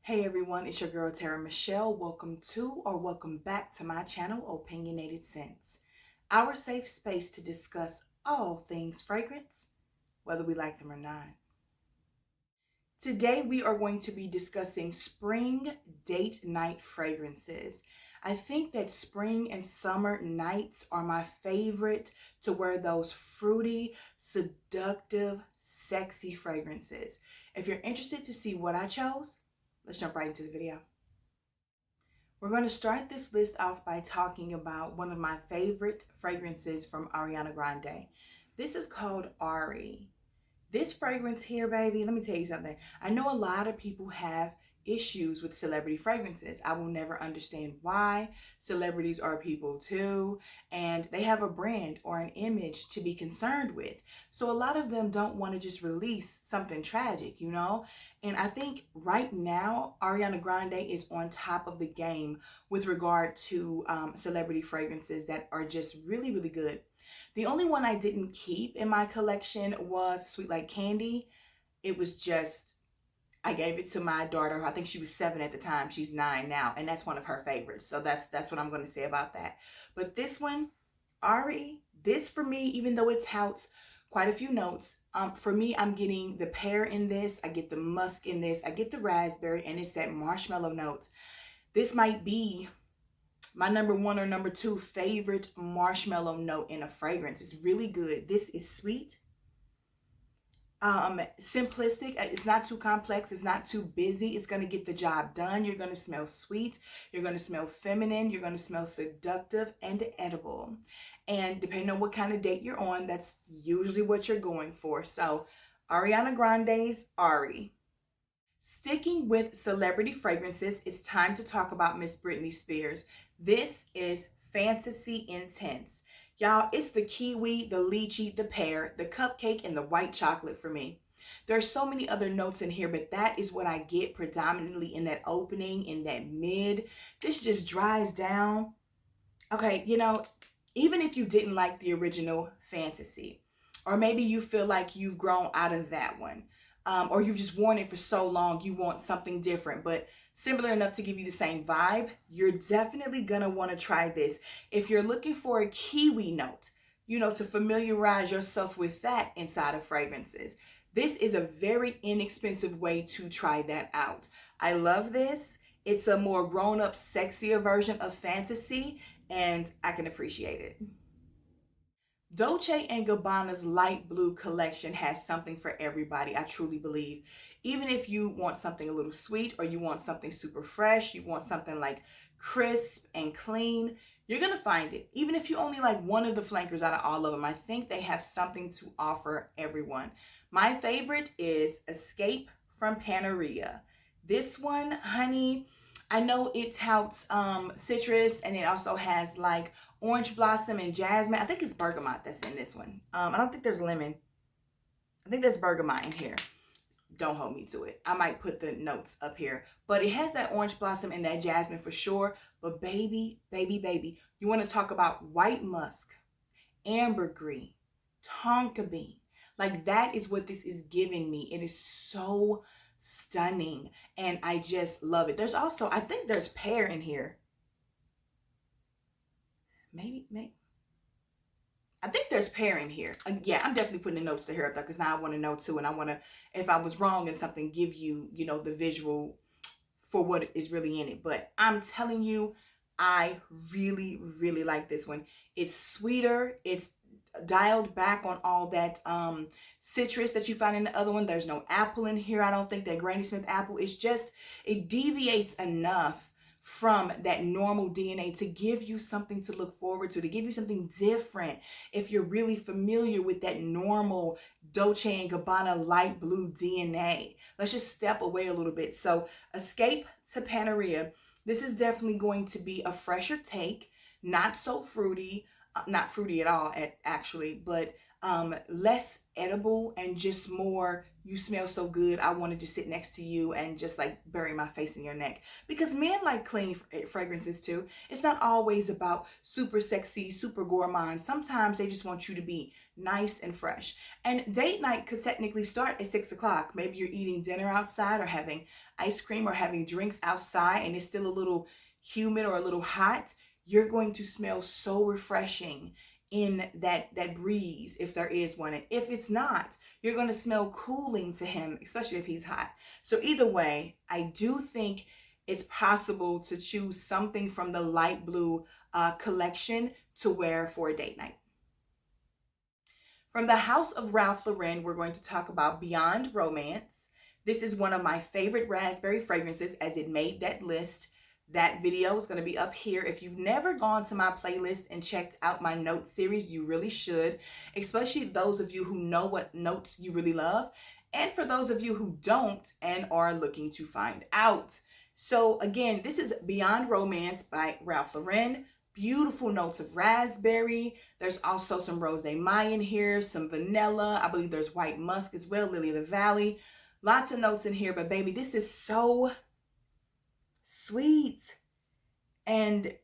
Hey everyone, it's your girl TeraMichelle. Welcome to or welcome back to my channel, Opinionated Scents, our safe space to discuss all things fragrance, whether we like them or not. Today we are going to be discussing spring date night fragrances. I think that spring and summer nights are my favorite to wear those fruity, seductive, sexy fragrances. If you're interested to see what I chose, let's jump right into the video. We're going to start this list off by talking about one of my favorite fragrances from Ariana Grande. This is called Ari. This fragrance here, baby, let me tell you something. I know a lot of people have issues with celebrity fragrances. I will never understand why. Celebrities are people too, and they have a brand or an image to be concerned with. So a lot of them don't want to just release something tragic, you know? And I think right now, Ariana Grande is on top of the game with regard to celebrity fragrances that are just really, really good. The only one I didn't keep in my collection was Sweet Like Candy. It was just, I gave it to my daughter. I think she was 7 at the time. She's 9 now, and that's one of her favorites. So that's what I'm going to say about that. But this one, Ari, this for me, even though it touts quite a few notes, for me, I'm getting the pear in this. I get the musk in this. I get the raspberry, and it's that marshmallow note. This might be my number 1 or number 2 favorite marshmallow note in a fragrance. It's really good. This is sweet, simplistic. It's not too complex. It's not too busy. It's going to get the job done. You're going to smell sweet. You're going to smell feminine. You're going to smell seductive and edible. And depending on what kind of date you're on, that's usually what you're going for. So Ariana Grande's Ari. Sticking with celebrity fragrances, it's time to talk about Miss Britney Spears. This is Fantasy Intense. Y'all, it's the kiwi, the lychee, the pear, the cupcake, and the white chocolate for me. There's so many other notes in here, but that is what I get predominantly in that opening, in that mid. This just dries down. Okay, you know, even if you didn't like the original Fantasy, or maybe you feel like you've grown out of that one, or you've just worn it for so long, you want something different, but similar enough to give you the same vibe, you're definitely gonna want to try this. If you're looking for a kiwi note, you know, to familiarize yourself with that inside of fragrances, this is a very inexpensive way to try that out. I love this. It's a more grown-up, sexier version of Fantasy, and I can appreciate it. Dolce & Gabbana's light blue collection has something for everybody, I truly believe. Even if you want something a little sweet, or you want something super fresh, you want something like crisp and clean, you're going to find it. Even if you only like one of the flankers out of all of them, I think they have something to offer everyone. My favorite is Escape from Paneria. This one, honey, I know it touts citrus, and it also has like orange blossom and jasmine. I think it's bergamot that's in this one. I don't think there's lemon. I think there's bergamot in here. Don't hold me to it. I might put the notes up here. But it has that orange blossom and that jasmine for sure. But baby, baby, baby, you want to talk about white musk, ambergris, tonka bean. Like, that is what this is giving me. It is so stunning, and I just love it. There's also, I think there's pear in here. Maybe. I think there's pear in here. Yeah, I'm definitely putting the notes to her up there, because now I want to know too, and I want to, if I was wrong in something, give you, you know, the visual for what is really in it. But I'm telling you, I really, really like this one. It's sweeter. It's dialed back on all that citrus that you find in the other one. There's no apple in here. I don't think that Granny Smith apple. It's just, it deviates enough from that normal DNA to give you something to look forward to give you something different. If you're really familiar with that normal Dolce & Gabbana light blue DNA, let's just step away a little bit. So Escape to Paneria. This is definitely going to be a fresher take, not so fruity, not fruity at all, actually, but less edible and just more, you smell so good, I wanted to sit next to you and just like bury my face in your neck. Because men like clean fragrances too. It's not always about super sexy, super gourmand. Sometimes they just want you to be nice and fresh. And date night could technically start at 6 o'clock. Maybe you're eating dinner outside or having ice cream or having drinks outside and it's still a little humid or a little hot. You're going to smell so refreshing in that breeze, if there is one. And if it's not, you're going to smell cooling to him, especially if he's hot. So either way, I do think it's possible to choose something from the light blue collection to wear for a date night. From the house of Ralph Lauren, we're going to talk about Beyond Romance. This is one of my favorite raspberry fragrances, as it made that list. That video is going to be up here. If you've never gone to my playlist and checked out my notes series, you really should, especially those of you who know what notes you really love, and for those of you who don't and are looking to find out. So again, this is Beyond Romance by Ralph Lauren. Beautiful notes of raspberry. There's also some rosé in here, some vanilla. I believe there's white musk as well, lily of the valley. Lots of notes in here, but baby, this is so sweet and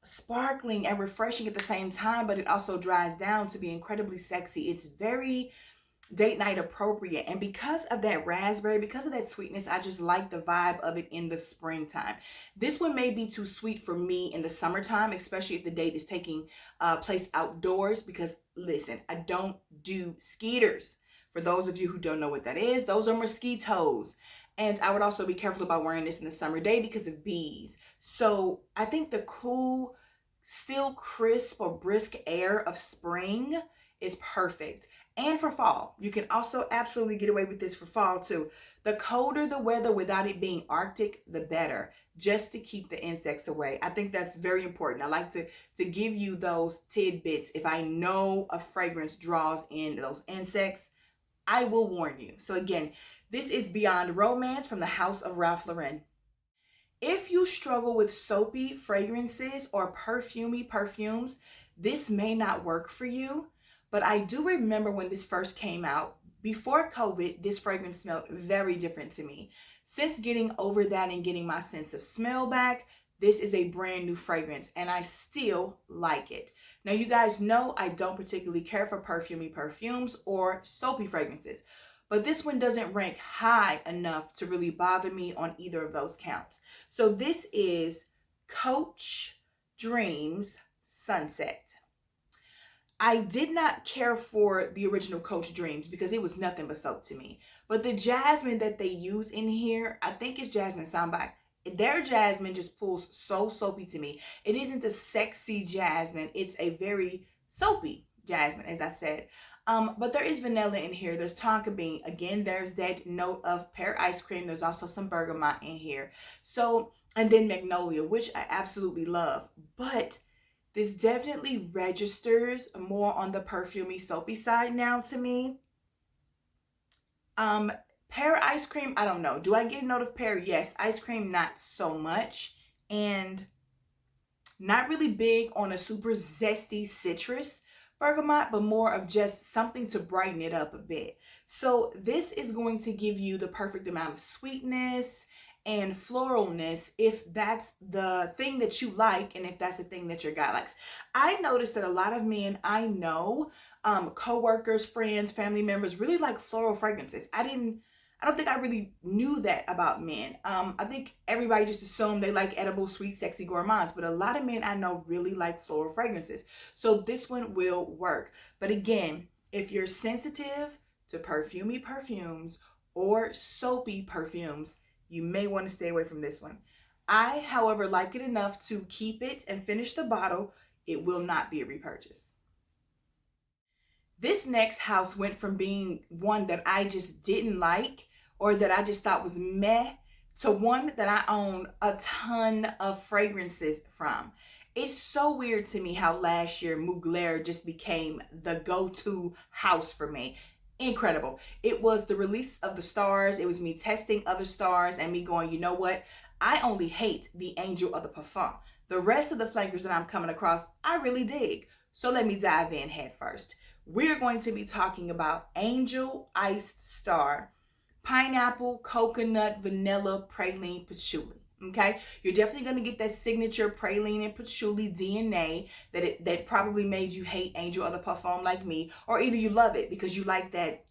sparkling and refreshing at the same time, but it also dries down to be incredibly sexy. It's very date night appropriate. And because of that raspberry, because of that sweetness, I just like the vibe of it in the springtime. This one may be too sweet for me in the summertime, especially if the date is taking place outdoors, because listen, I don't do skeeters. For those of you who don't know what that is, those are mosquitoes. And I would also be careful about wearing this in the summer day because of bees. So I think the cool, still crisp or brisk air of spring is perfect. And for fall, you can also absolutely get away with this for fall too. The colder the weather without it being Arctic, the better, just to keep the insects away. I think that's very important. I like to give you those tidbits. If I know a fragrance draws in those insects, I will warn you. So again, this is Beyond Romance from the house of Ralph Lauren. If you struggle with soapy fragrances or perfumey perfumes, this may not work for you. But I do remember when this first came out, before COVID, this fragrance smelled very different to me. Since getting over that and getting my sense of smell back, this is a brand new fragrance and I still like it. Now, you guys know I don't particularly care for perfumey perfumes or soapy fragrances, but this one doesn't rank high enough to really bother me on either of those counts. So this is Coach Dreams Sunset. I did not care for the original Coach Dreams because it was nothing but soap to me. But the jasmine that they use in here, I think it's jasmine sambac. Their jasmine just pulls so soapy to me. It isn't a sexy jasmine. It's a very soapy jasmine, as I said. But there is vanilla in here. There's tonka bean. Again, there's that note of pear ice cream. There's also some bergamot in here. So, and then magnolia, which I absolutely love. But this definitely registers more on the perfumey soapy side now to me. Pear ice cream, I don't know. Do I get a note of pear? Yes. Ice cream, not so much. And not really big on a super zesty citrus bergamot, but more of just something to brighten it up a bit. So this is going to give you the perfect amount of sweetness and floralness if that's the thing that you like and if that's the thing that your guy likes. I noticed that a lot of men I know, co-workers, friends, family members really like floral fragrances. I don't think I really knew that about men. I think everybody just assumed they like edible, sweet, sexy gourmands, but a lot of men I know really like floral fragrances. So this one will work. But again, if you're sensitive to perfumey perfumes or soapy perfumes, you may want to stay away from this one. I, however, like it enough to keep it and finish the bottle. It will not be a repurchase. This next house went from being one that I just didn't like or that I just thought was meh to one that I own a ton of fragrances from. It's so weird to me how last year Mugler just became the go-to house for me. Incredible. It was the release of the stars. It was me testing other stars and me going, you know what? I only hate the Angel of the Parfum. The rest of the flankers that I'm coming across, I really dig. So let me dive in head first. we're going to be talking about Angel Iced Star, pineapple, coconut, vanilla, praline, patchouli. Okay, you're definitely going to get that signature praline and patchouli DNA that probably made you hate Angel or the Parfum like me, or either you love it because you like that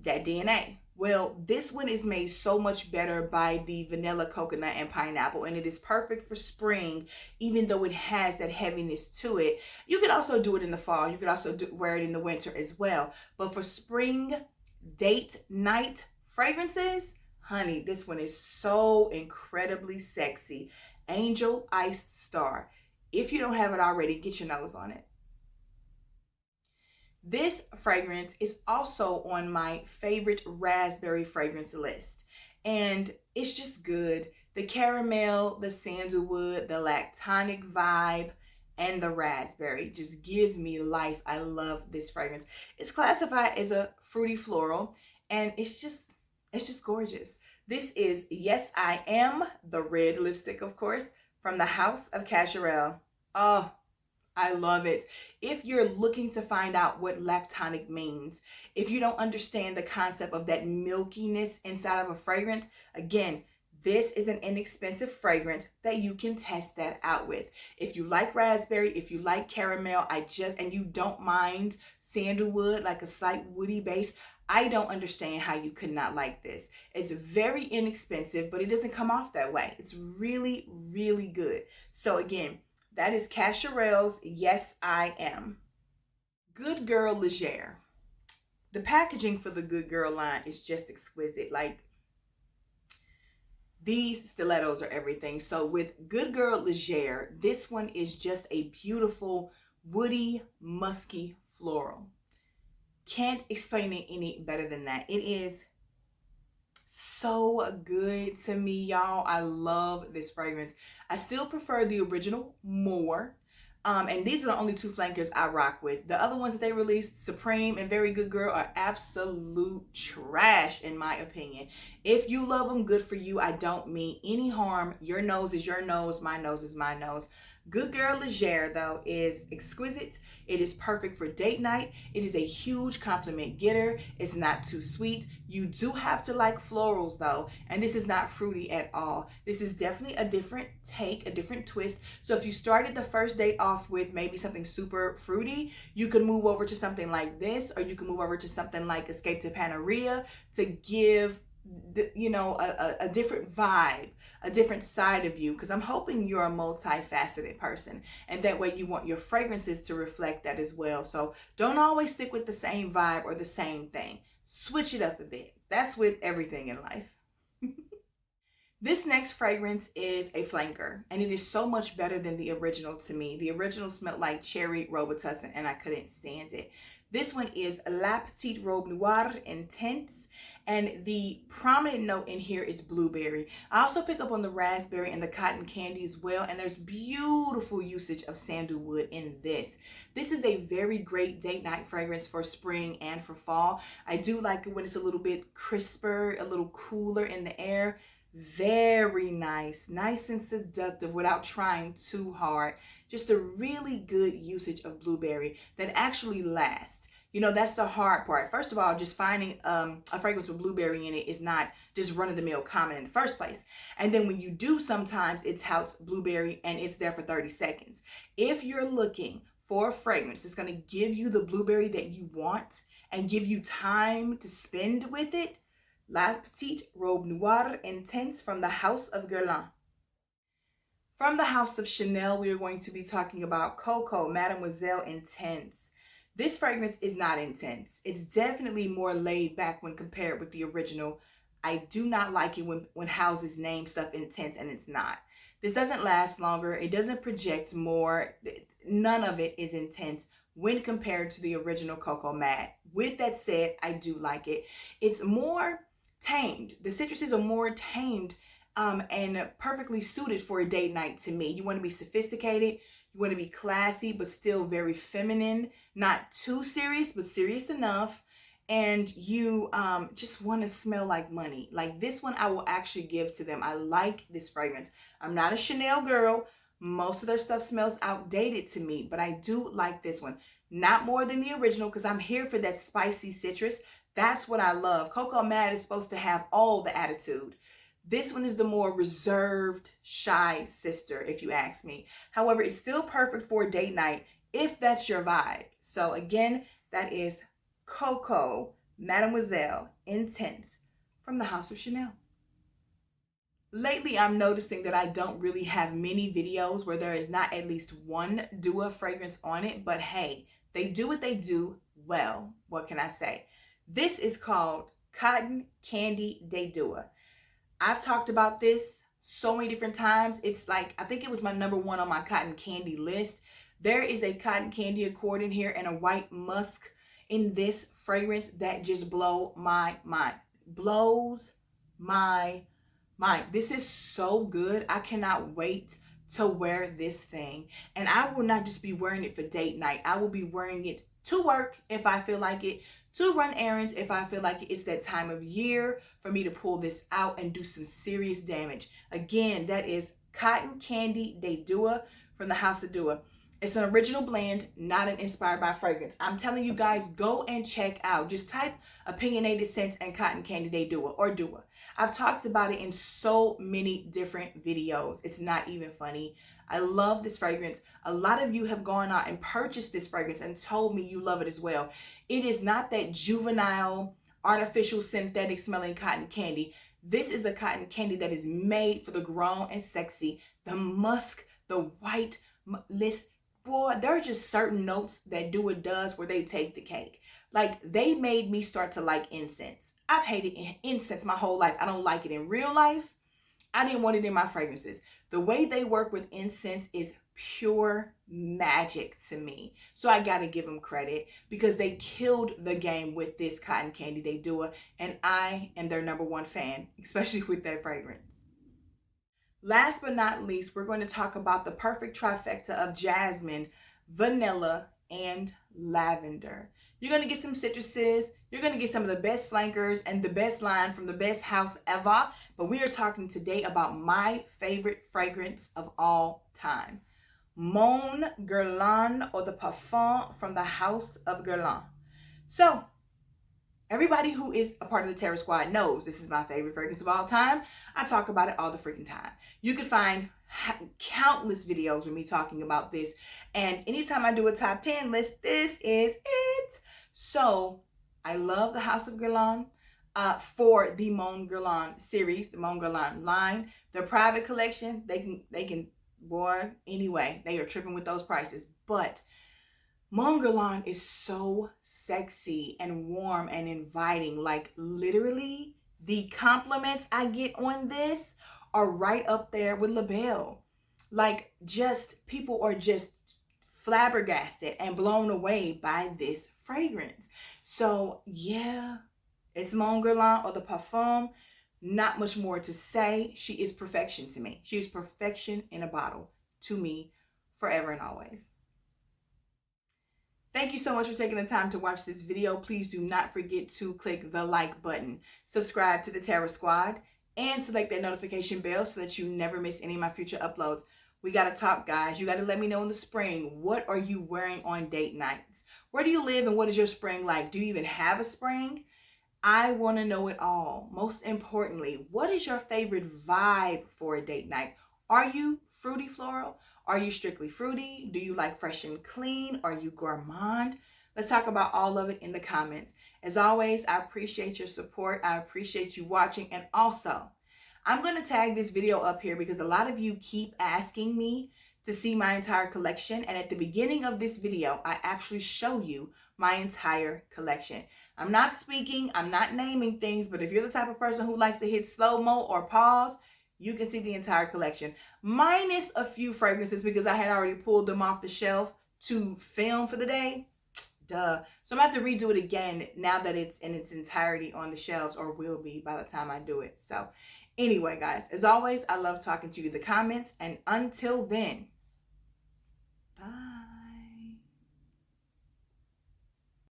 DNA. Well, this one is made so much better by the vanilla, coconut, and pineapple, and it is perfect for spring, even though it has that heaviness to it. You could also do it in the fall. You could also wear it in the winter as well. But for spring date night fragrances, honey, this one is so incredibly sexy. Angel Iced Star. If you don't have it already, get your nose on it. This fragrance is also on my favorite raspberry fragrance list. And it's just good. The caramel, the sandalwood, the lactonic vibe, and the raspberry just give me life. I love this fragrance. It's classified as a fruity floral, and it's just gorgeous. This is Yes I Am, the red lipstick, of course, from the House of Cashapp. Oh, I love it. If you're looking to find out what lactonic means, if you don't understand the concept of that milkiness inside of a fragrance, again, this is an inexpensive fragrance that you can test that out with. If you like raspberry, if you like caramel, and you don't mind sandalwood, like a slight woody base, I don't understand how you could not like this. It's very inexpensive, but it doesn't come off that way. It's really, really good. So again, that is Cashapp's Yes I Am. Good Girl Légère. The packaging for the Good Girl line is just exquisite. Like, these stilettos are everything. So with Good Girl Légère, this one is just a beautiful, woody, musky floral. Can't explain it any better than that. It is so good to me, y'all. I love this fragrance. I still prefer the original more. And these are the only two flankers I rock with. The other ones that they released, Supreme and Very Good Girl, are absolute trash in my opinion. If you love them, good for you. I don't mean any harm. Your nose is your nose. My nose is my nose. Good Girl Légère, though, is exquisite. It is perfect for date night. It is a huge compliment getter. It's not too sweet. You do have to like florals, though, and this is not fruity at all. This is definitely a different take, a different twist. So if you started the first date off with maybe something super fruity, you could move over to something like this, or you can move over to something like Escape to Paneria to give a different vibe, a different side of you, because I'm hoping you're a multifaceted person, and that way you want your fragrances to reflect that as well. So don't always stick with the same vibe or the same thing. Switch it up a bit. That's with everything in life. This next fragrance is a flanker, and it is so much better than the original to me. The original smelled like cherry Robitussin, and I couldn't stand it. This one is La Petite Robe Noir Intense, and the prominent note in here is blueberry. I also pick up on the raspberry and the cotton candy as well, and there's beautiful usage of sandalwood in this. This is a very great date night fragrance for spring and for fall. I do like it when it's a little bit crisper, a little cooler in the air. Very nice and seductive without trying too hard. Just a really good usage of blueberry that actually lasts. That's the hard part. First of all, just finding a fragrance with blueberry in it is not just run-of-the-mill common in the first place. And then when you do, sometimes it's house blueberry and it's there for 30 seconds. If you're looking for a fragrance that's going to give you the blueberry that you want and give you time to spend with it, La Petite Robe Noir Intense from the House of Guerlain. From the House of Chanel, we are going to be talking about Coco, Mademoiselle Intense. This fragrance is not intense. It's definitely more laid back when compared with the original. I do not like it when houses name stuff intense and it's not. This doesn't last longer. It doesn't project more. None of it is intense when compared to the original Coco Matte. With that said, I do like it. It's more tamed. The citruses are more tamed and perfectly suited for a date night to me. You want to be sophisticated. You want to be classy, but still very feminine. Not too serious, but serious enough. And you just want to smell like money. Like this one, I will actually give to them. I like this fragrance. I'm not a Chanel girl. Most of their stuff smells outdated to me, but I do like this one. not more than the original, because I'm here for that spicy citrus. That's what I love. Coco Mad is supposed to have all the attitude. This one is the more reserved, shy sister, if you ask me. However, it's still perfect for a date night if that's your vibe. So again, that is Coco Mademoiselle Intense from the House of Chanel. Lately, I'm noticing that I don't really have many videos where there is not at least one Dua fragrance on it, but hey, they do what they do well. What can I say? This is called Cotton Candy de Dua. I've talked about this so many different times. It's like, I think it was my number one on my cotton candy list. There is a cotton candy accord in here and a white musk in this fragrance that just blow my mind. Blows my mind. This is so good. I cannot wait to wear this thing. And I will not just be wearing it for date night. I will be wearing it to work if I feel like it, to run errands if I feel like it's that time of year for me to pull this out and do some serious damage. Again, that is Cotton Candy de Dua from the House of Dua. It's an original blend, not an inspired by fragrance. I'm telling you guys, go and check out. Just type Opinionated Scents and Cotton Candy de Dua or Dua. I've talked about it in so many different videos. It's not even funny. I love this fragrance. A lot of you have gone out and purchased this fragrance and told me you love it as well. It is not that juvenile, artificial, synthetic smelling cotton candy. This is a cotton candy that is made for the grown and sexy. The musk, the white list. Boy, there are just certain notes that Dua does where they take the cake. Like, they made me start to like incense. I've hated incense my whole life. I don't like it in real life. I didn't want it in my fragrances. The way they work with incense is pure magic to me. So I got to give them credit because they killed the game with this cotton candy de Dua, and I am their number one fan, especially with that fragrance. Last but not least, we're going to talk about the perfect trifecta of jasmine, vanilla, and lavender. You're going to get some citruses. You're going to get some of the best flankers and the best line from the best house ever. But we are talking today about my favorite fragrance of all time. Mon Guerlain, or the Parfum from the House of Guerlain. So, everybody who is a part of the Terra Squad knows this is my favorite fragrance of all time. I talk about it all the freaking time. You can find countless videos with me talking about this. And anytime I do a top 10 list, this is it. So I love the House of Guerlain for the Mon Guerlain series, the Mon Guerlain line. Their private collection, they can, boy, anyway, they are tripping with those prices. But Mon Guerlain is so sexy and warm and inviting. Like, literally, the compliments I get on this are right up there with La Belle. Like, just, people are just flabbergasted and blown away by this fragrance. So, yeah, it's Mon Guerlain, or the Parfum. Not much more to say. She is perfection to me. She is perfection in a bottle to me, forever and always. Thank you so much for taking the time to watch this video. Please do not forget to click the like button, subscribe to the Terra Squad, and select that notification bell so that you never miss any of my future uploads. We got to talk, guys. You got to let me know in the spring, what are you wearing on date nights? Where do you live and what is your spring like? Do you even have a spring? I want to know it all. Most importantly, what is your favorite vibe for a date night? Are you fruity floral? Are you strictly fruity? Do you like fresh and clean? Are you gourmand? Let's talk about all of it in the comments. As always, I appreciate your support. I appreciate you watching. And also, I'm going to tag this video up here because a lot of you keep asking me to see my entire collection. And at the beginning of this video, I actually show you my entire collection. I'm not speaking, I'm not naming things, but if you're the type of person who likes to hit slow-mo or pause, you can see the entire collection, minus a few fragrances because I had already pulled them off the shelf to film for the day. Duh. So I'm going to have to redo it again now that it's in its entirety on the shelves, or will be by the time I do it. So anyway, guys, as always, I love talking to you in the comments, and until then, bye.